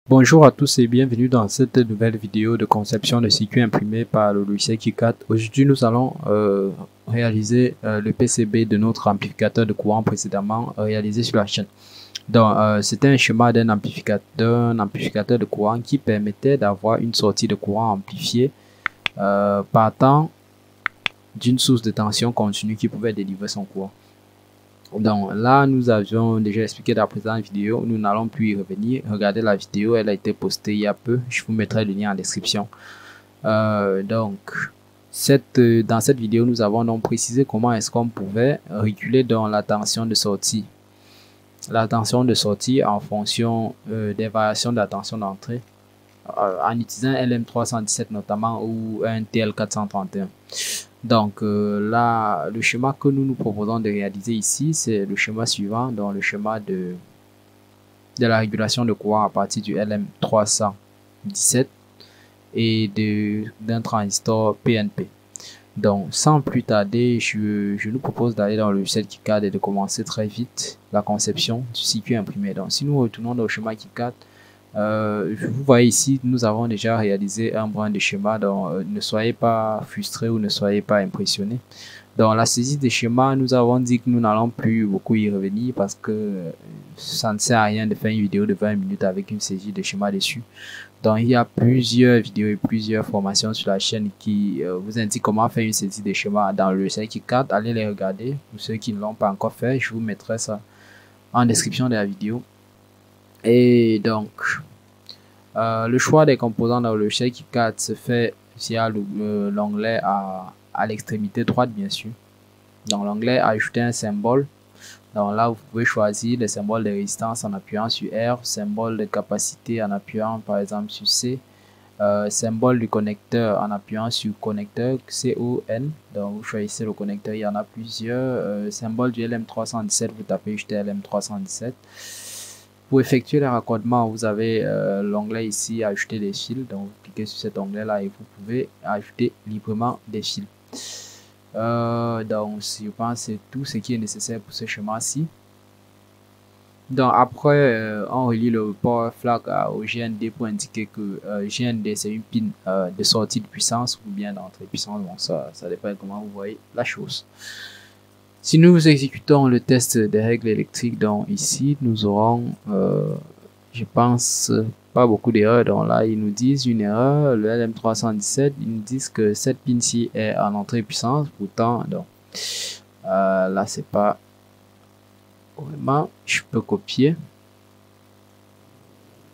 Bonjour à tous et bienvenue dans cette nouvelle vidéo de conception de circuit imprimé par le logiciel KiCad. Aujourd'hui, nous allons réaliser le PCB de notre amplificateur de courant précédemment réalisé sur la chaîne. Donc, c'était un schéma d'un amplificateur de courant qui permettait d'avoir une sortie de courant amplifiée partant d'une source de tension continue qui pouvait délivrer son courant. Donc là, nous avions déjà expliqué dans la précédente vidéo, nous n'allons plus y revenir. Regardez la vidéo, elle a été postée il y a peu. Je vous mettrai le lien en description. Dans cette vidéo, nous avons donc précisé comment est-ce qu'on pouvait réguler dans la tension de sortie. La tension de sortie en fonction des variations de la tension d'entrée en utilisant un LM317 notamment ou un TL431. Donc là, le schéma que nous proposons de réaliser ici, c'est le schéma suivant, donc le schéma de la régulation de courant à partir du LM317 et d'un transistor PNP. Donc sans plus tarder, je nous propose d'aller dans le logiciel KiCad et de commencer très vite la conception du circuit imprimé. Donc si nous retournons dans le schéma KiCad, vous voyez ici, nous avons déjà réalisé un brin de schéma, donc ne soyez pas frustrés ou ne soyez pas impressionnés. Dans la saisie des schémas, nous avons dit que nous n'allons plus beaucoup y revenir parce que ça ne sert à rien de faire une vidéo de 20 minutes avec une saisie de schéma dessus. Donc il y a plusieurs vidéos et plusieurs formations sur la chaîne qui vous indiquent comment faire une saisie de schéma dans le logiciel KiCad. Allez les regarder. Pour ceux qui ne l'ont pas encore fait, je vous mettrai ça en description de la vidéo. Et donc, le choix des composants dans le logiciel KiCad se fait via l'onglet à l'extrémité droite, bien sûr. Dans l'onglet ajouter un symbole. Donc là, vous pouvez choisir le symbole de résistance en appuyant sur R, symbole de capacité en appuyant par exemple sur C, symbole du connecteur en appuyant sur connecteur CON. Donc vous choisissez le connecteur, il y en a plusieurs. Symbole du LM317, vous tapez juste LM317. Pour effectuer le raccordement, vous avez l'onglet ici ajouter des fils. Donc vous cliquez sur cet onglet là et vous pouvez ajouter librement des fils. Donc je pense que c'est tout ce qui est nécessaire pour ce schéma-ci. Donc après, on relie le port flag au GND pour indiquer que GND c'est une pin de sortie de puissance ou bien d'entrée de puissance. Bon, ça dépend comment vous voyez la chose. Si nous exécutons le test des règles électriques, donc ici nous aurons, je pense, pas beaucoup d'erreurs. Donc là ils nous disent une erreur, le LM317, ils nous disent que cette pin-ci est en entrée de puissance. Pourtant, donc là c'est pas vraiment, je peux copier.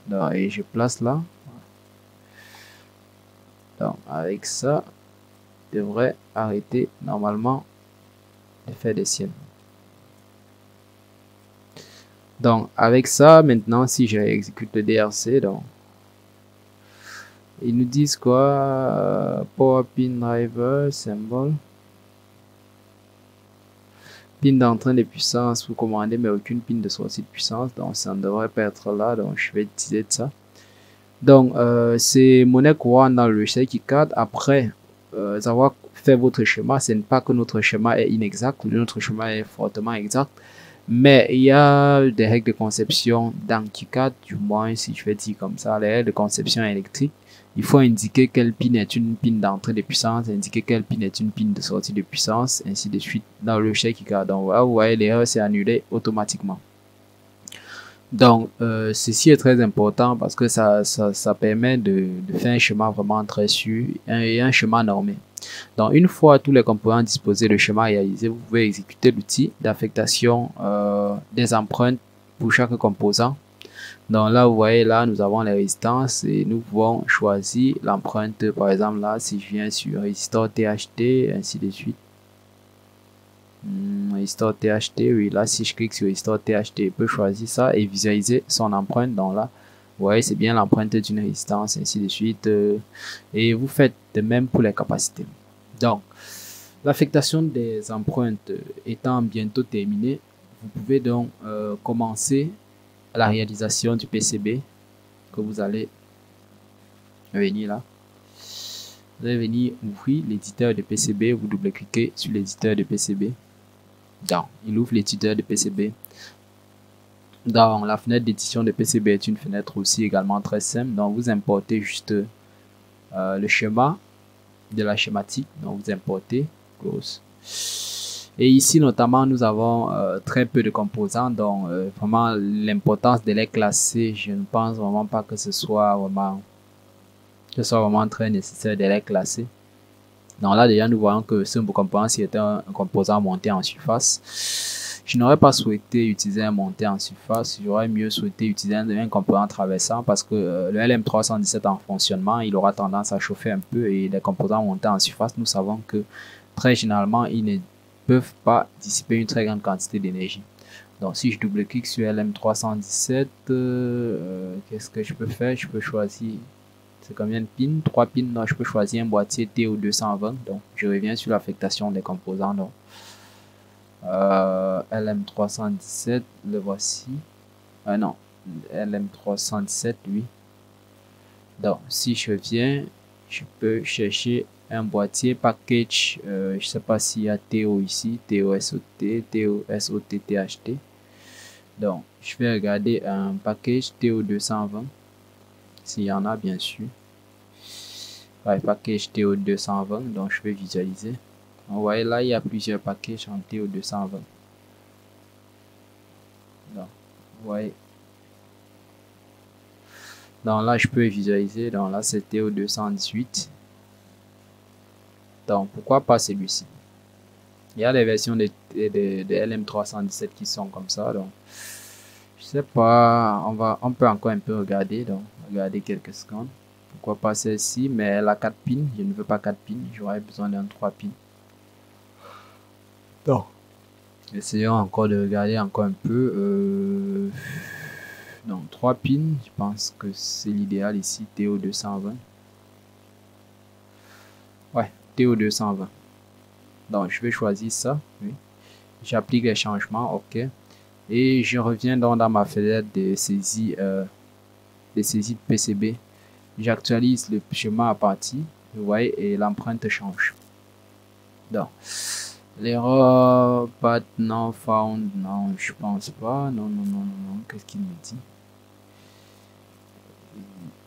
Donc, et je place là. Donc avec ça, je devrais arrêter normalement de faire des siennes. Donc avec ça, maintenant si je exécute le DRC, donc ils nous disent quoi? Power pin driver symbol, pin d'entrée de puissance vous commandez mais aucune pin de sortie de puissance, donc ça ne devrait pas être là, donc je vais utiliser de ça. Donc c'est monnaie courante dans le logiciel KiCad. Après avoir fait votre schéma, ce n'est pas que notre schéma est inexact, notre schéma est fortement exact, mais il y a des règles de conception dans KiCad, du moins si je vais dire comme ça, les règles de conception électrique. Il faut indiquer quelle pin est une pin d'entrée de puissance, indiquer quelle pin est une pin de sortie de puissance, ainsi de suite dans le logiciel KiCad. Donc voilà, vous voyez, l'erreur s'est annulée automatiquement. Donc, ceci est très important parce que ça permet de faire un schéma vraiment très sûr et un schéma normé. Donc, une fois tous les composants disposés, le schéma réalisé, vous pouvez exécuter l'outil d'affectation des empreintes pour chaque composant. Donc là, vous voyez, là, nous avons les résistances et nous pouvons choisir l'empreinte. Par exemple, là, si je viens sur résistor THT, ainsi de suite. Résistor THT, oui, là si je clique sur résistor THT, je peux choisir ça et visualiser son empreinte. Donc là, vous voyez, c'est bien l'empreinte d'une résistance, ainsi de suite. Et vous faites de même pour les capacités. Donc, l'affectation des empreintes étant bientôt terminée, vous pouvez donc commencer la réalisation du PCB que vous allez venir là. Vous allez venir ouvrir l'éditeur de PCB, vous double-cliquez sur l'éditeur de PCB. Donc, il ouvre l'éditeur de PCB. Dans la fenêtre d'édition de PCB est une fenêtre aussi également très simple. Donc vous importez juste le schéma de la schématique. Donc vous importez, close. Et ici notamment nous avons très peu de composants. Donc vraiment l'importance de les classer, je ne pense vraiment pas que ce soit vraiment très nécessaire de les classer. Donc là déjà nous voyons que ce composant ci est un composant monté en surface. Je n'aurais pas souhaité utiliser un monté en surface, j'aurais mieux souhaité utiliser un composant traversant parce que le LM317 en fonctionnement, il aura tendance à chauffer un peu et les composants montés en surface, nous savons que très généralement, ils ne peuvent pas dissiper une très grande quantité d'énergie. Donc si je double-clique sur LM317, qu'est-ce que je peux faire? Je peux choisir, c'est combien de pins? 3 pins, donc je peux choisir un boîtier TO220, donc je reviens sur l'affectation des composants. Donc LM317, le voici. Non, LM317, lui. Donc, si je viens, je peux chercher un boîtier package. Je sais pas s'il y a TO ici, TOSOT, TOSOT, THT. Donc, je vais regarder un package TO220, s'il y en a, bien sûr. Ouais, package TO220, donc je vais visualiser. Vous voyez là, il y a plusieurs packages en TO220. Donc, vous voyez. Donc là, je peux visualiser. Donc là, c'est TO218. Donc, pourquoi pas celui-ci? Il y a des versions de LM317 qui sont comme ça. Donc, je sais pas. On peut encore un peu regarder. Donc, regarder quelques secondes. Pourquoi pas celle-ci? Mais elle a 4 pins. Je ne veux pas 4 pins. J'aurais besoin d'un 3 pins. Donc, essayons encore de regarder encore un peu. Donc, 3 pins. Je pense que c'est l'idéal ici. TO220. Ouais, TO220. Donc, je vais choisir ça. Oui. J'applique les changements. OK. Et je reviens donc dans ma fenêtre de saisie de PCB. J'actualise le schéma à partir. Vous voyez, et l'empreinte change. Donc, l'erreur path not found. Non, je pense pas. Non, non, non, non, non. Qu'est-ce qu'il me dit?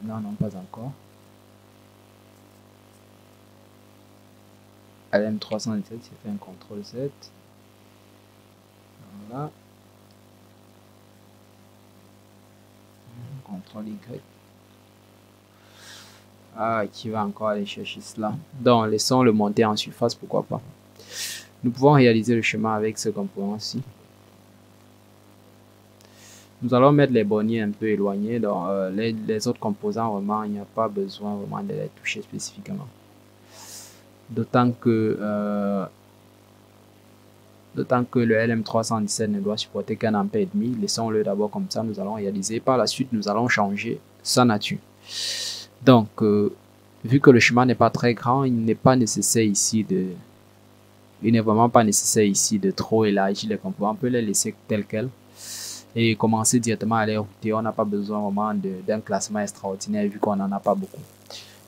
Non, non, pas encore. LM317, j'ai fait un CTRL-Z. Voilà. CTRL-Y. Ah, qui va encore aller chercher cela. Donc, laissons le monter en surface, pourquoi pas. Nous pouvons réaliser le schéma avec ce composant-ci. Nous allons mettre les borniers un peu éloignés. Donc, les autres composants, vraiment, il n'y a pas besoin vraiment de les toucher spécifiquement. D'autant que le LM317 ne doit supporter qu'un ampère et demi. Laissons-le d'abord comme ça. Nous allons réaliser. Par la suite, nous allons changer sa nature. Donc, vu que le schéma n'est pas très grand, il n'est pas nécessaire ici de... Il n'est vraiment pas nécessaire ici de trop élargir les composants. On peut les laisser tels quels et commencer directement à les router. On n'a pas besoin vraiment d'un classement extraordinaire vu qu'on n'en a pas beaucoup.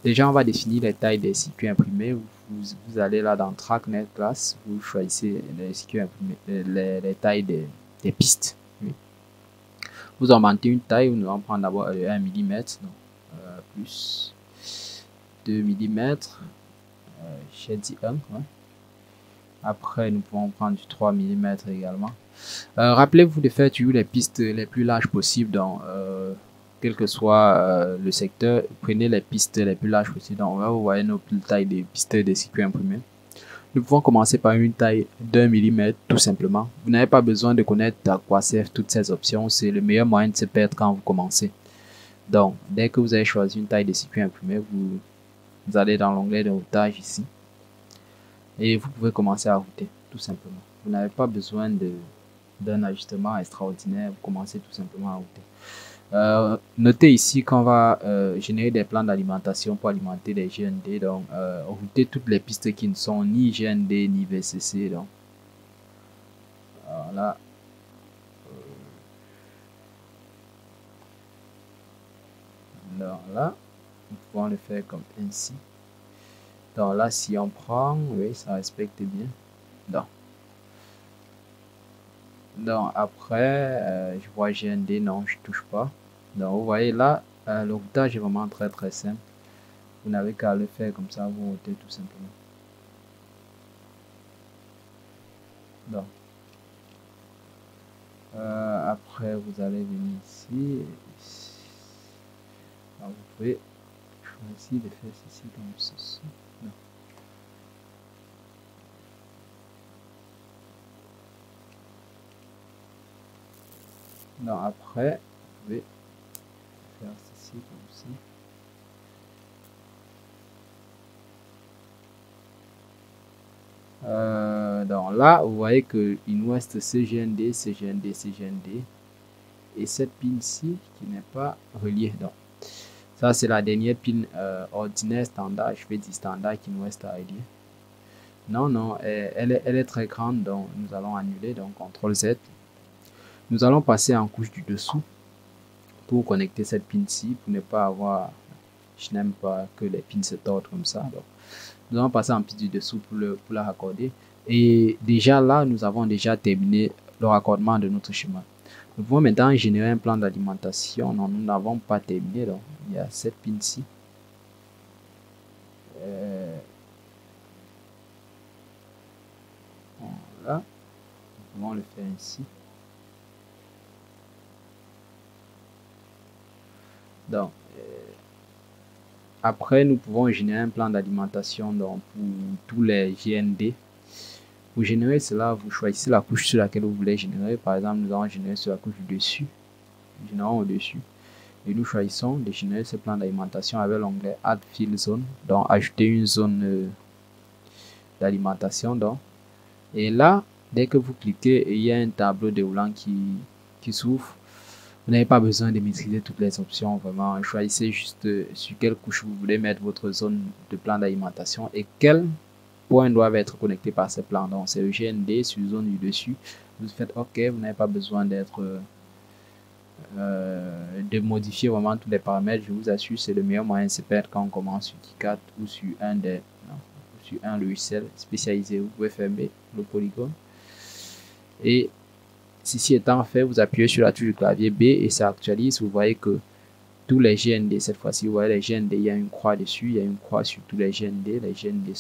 Déjà, on va définir les tailles des circuits imprimés. Vous allez là dans Track Net Class, vous choisissez les circuits imprimés, les tailles des pistes. Oui. Vous augmentez une taille, nous allons prendre d'abord 1 mm, plus 2 mm, j'ai dit 1. Ouais. Après, nous pouvons prendre du 3 mm également. Rappelez-vous de faire toujours les pistes les plus larges possibles. Donc, quel que soit le secteur, prenez les pistes les plus larges possibles. Donc, là, vous voyez nos tailles des pistes des circuits imprimés. Nous pouvons commencer par une taille d'1 mm, tout simplement. Vous n'avez pas besoin de connaître à quoi servent toutes ces options. C'est le meilleur moyen de se perdre quand vous commencez. Donc, dès que vous avez choisi une taille de circuit imprimé, vous allez dans l'onglet de routage ici. Et vous pouvez commencer à router, tout simplement. Vous n'avez pas besoin d'un ajustement extraordinaire, vous commencez tout simplement à router. Notez ici qu'on va générer des plans d'alimentation pour alimenter les GND, donc router toutes les pistes qui ne sont ni GND ni VCC. Donc, voilà. Alors là, nous pouvons le faire comme ainsi. Donc là, si on prend, oui, ça respecte bien. Donc, Donc après, je vois GND, non, je touche pas. Donc vous voyez là, le routage est vraiment très simple. Vous n'avez qu'à le faire comme ça, vous routez tout simplement. Donc après vous allez venir ici. Alors, vous pouvez choisir de faire ceci comme ceci. Non. Donc après, vous pouvez faire ceci comme ci. Donc là, vous voyez que il nous reste CGND, CGND, CGND et cette pin-ci qui n'est pas reliée. Donc ça, c'est la dernière pin ordinaire standard, je vais dire standard qui nous reste à relier. Non, non, elle est très grande, donc nous allons annuler, donc CTRL Z. Nous allons passer en couche du dessous pour connecter cette pin-ci, pour ne pas avoir, je n'aime pas que les pins se tordent comme ça. Donc nous allons passer en piste du dessous pour la raccorder. Et déjà là, nous avons déjà terminé le raccordement de notre chemin. Nous pouvons maintenant générer un plan d'alimentation. Non, nous n'avons pas terminé. Donc, il y a cette pin-ci. Voilà. Nous pouvons le faire ainsi. Donc, après, nous pouvons générer un plan d'alimentation pour tous les GND. Pour générer cela, vous choisissez la couche sur laquelle vous voulez générer. Par exemple, nous allons générer sur la couche du dessus. Nous générons au-dessus. Et nous choisissons de générer ce plan d'alimentation avec l'onglet Add Fill Zone. Donc, ajouter une zone d'alimentation. Donc, et là, dès que vous cliquez, il y a un tableau déroulant qui s'ouvre. Vous n'avez pas besoin de maîtriser toutes les options. Vraiment, choisissez juste sur quelle couche vous voulez mettre votre zone de plan d'alimentation et quels points doivent être connectés par ce plan. Donc, c'est le GND sur zone du dessus. Vous faites OK, vous n'avez pas besoin de modifier vraiment tous les paramètres. Je vous assure, c'est le meilleur moyen de se perdre quand on commence sur KiCad ou sur un logiciel spécialisé. Vous pouvez fermer le polygone. Et ceci étant fait, vous appuyez sur la touche du clavier B et ça actualise. Vous voyez que tous les GND, cette fois-ci, vous voyez les GND, il y a une croix dessus, il y a une croix sur tous les GND. Les GND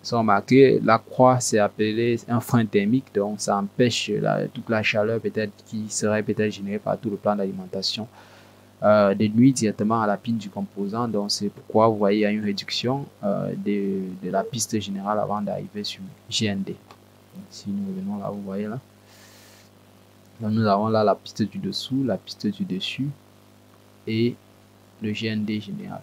sont marqués. La croix, c'est appelé un frein thermique, donc ça empêche toute la chaleur peut-être qui serait peut-être générée par tout le plan d'alimentation de nuire directement à la pine du composant. Donc c'est pourquoi vous voyez il y a une réduction de la piste générale avant d'arriver sur GND. Donc, si nous revenons là, vous voyez là. Donc nous avons là la piste du dessous, la piste du dessus et le GND général.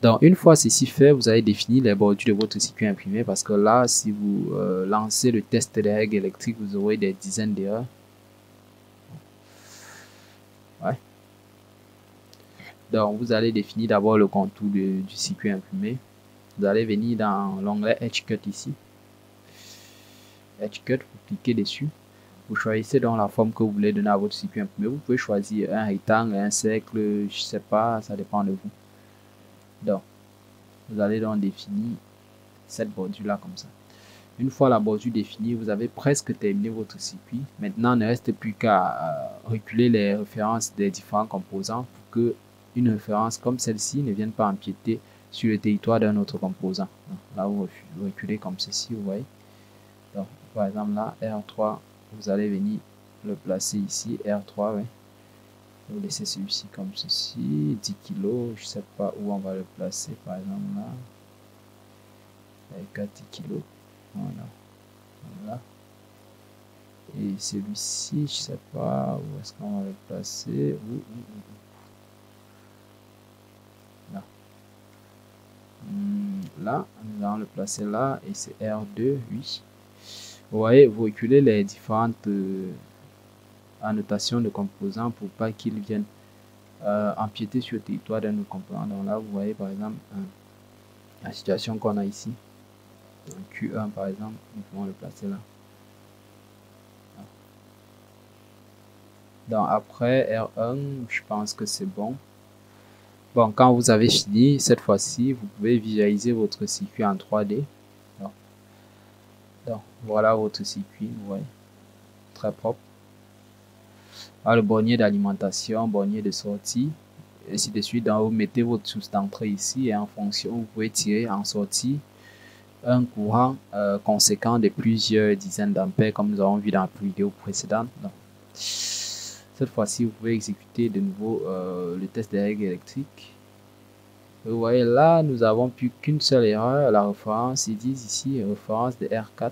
Donc une fois ceci fait, vous allez définir les bordures de votre circuit imprimé parce que là, si vous lancez le test des règles électriques, vous aurez des dizaines d'erreurs. Ouais. Donc vous allez définir d'abord le contour du circuit imprimé. Vous allez venir dans l'onglet Edge Cut ici. Edge Cut, vous cliquez dessus. Vous choisissez donc la forme que vous voulez donner à votre circuit imprimé. Vous pouvez choisir un rectangle, un cercle, je sais pas, ça dépend de vous. Donc, vous allez donc définir cette bordure là comme ça. Une fois la bordure définie, vous avez presque terminé votre circuit. Maintenant, il ne reste plus qu'à reculer les références des différents composants pour que une référence comme celle-ci ne vienne pas empiéter sur le territoire d'un autre composant. Donc, là, vous reculez comme ceci, vous voyez. Donc, par exemple, là, R3, vous allez venir le placer ici, R3, ouais. Vous laissez celui-ci comme ceci, 10 kg, je sais pas où on va le placer, par exemple là, avec 4 kg, voilà, voilà. Et celui-ci, je sais pas où est-ce qu'on va le placer, là. Là, nous allons le placer là, et c'est R2, oui. Vous voyez, vous reculez les différentes annotations de composants pour pas qu'ils viennent empiéter sur le territoire d'un autre composant. Donc là, vous voyez par exemple la situation qu'on a ici. Donc Q1 par exemple, nous pouvons le placer là. Donc après R1, je pense que c'est bon. Bon, quand vous avez fini, cette fois-ci, vous pouvez visualiser votre circuit en 3D. Donc, Donc voilà votre circuit, vous voyez, très propre. Le bornier d'alimentation, bornier de sortie, et ainsi de suite. Donc vous mettez votre source d'entrée ici et en fonction, vous pouvez tirer en sortie un courant conséquent de plusieurs dizaines d'ampères comme nous avons vu dans la vidéo précédente. Donc, cette fois-ci, vous pouvez exécuter de nouveau le test des règles électriques. Vous voyez là, nous avons plus qu'une seule erreur. La référence, ils disent ici référence de R4.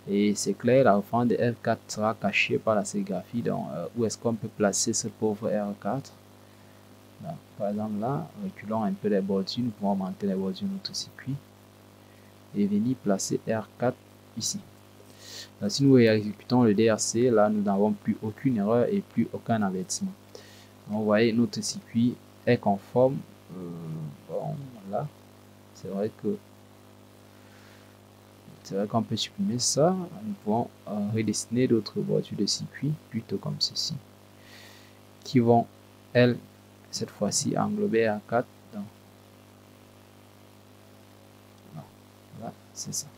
Et c'est clair, la référence de R4 sera cachée par la sérigraphie. Donc, où est-ce qu'on peut placer ce pauvre R4? Donc, par exemple là, reculons un peu les bordures, nous pouvons augmenter les bordures de notre circuit et venir placer R4 ici. Donc, si nous exécutons le DRC, là nous n'avons plus aucune erreur et plus aucun avertissement. Donc, vous voyez, notre circuit est conforme. Bon, là, c'est vrai qu'on peut supprimer ça. Nous pouvons redessiner d'autres bordures de circuit plutôt comme ceci, qui vont, elles, cette fois-ci englober R4. Donc, là, c'est ça.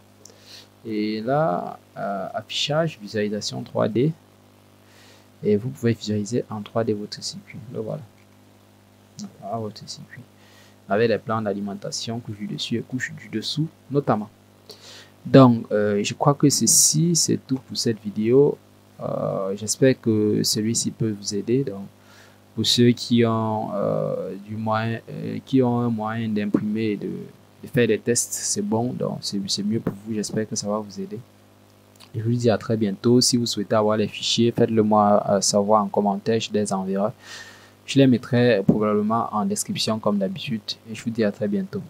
Et là, affichage, visualisation 3D. Et vous pouvez visualiser en 3D votre circuit. Le voilà. Voilà votre circuit. Avec les plans d'alimentation, couche du dessus et couche du dessous, notamment. Donc, je crois que ceci, c'est tout pour cette vidéo. J'espère que celui-ci peut vous aider. Donc, pour ceux qui ont un moyen d'imprimer et de faire des tests, c'est bon. Donc, c'est mieux pour vous. J'espère que ça va vous aider. Et je vous dis à très bientôt. Si vous souhaitez avoir les fichiers, faites-le moi savoir en commentaire, je les enverrai. Je les mettrai probablement en description comme d'habitude. Et je vous dis à très bientôt.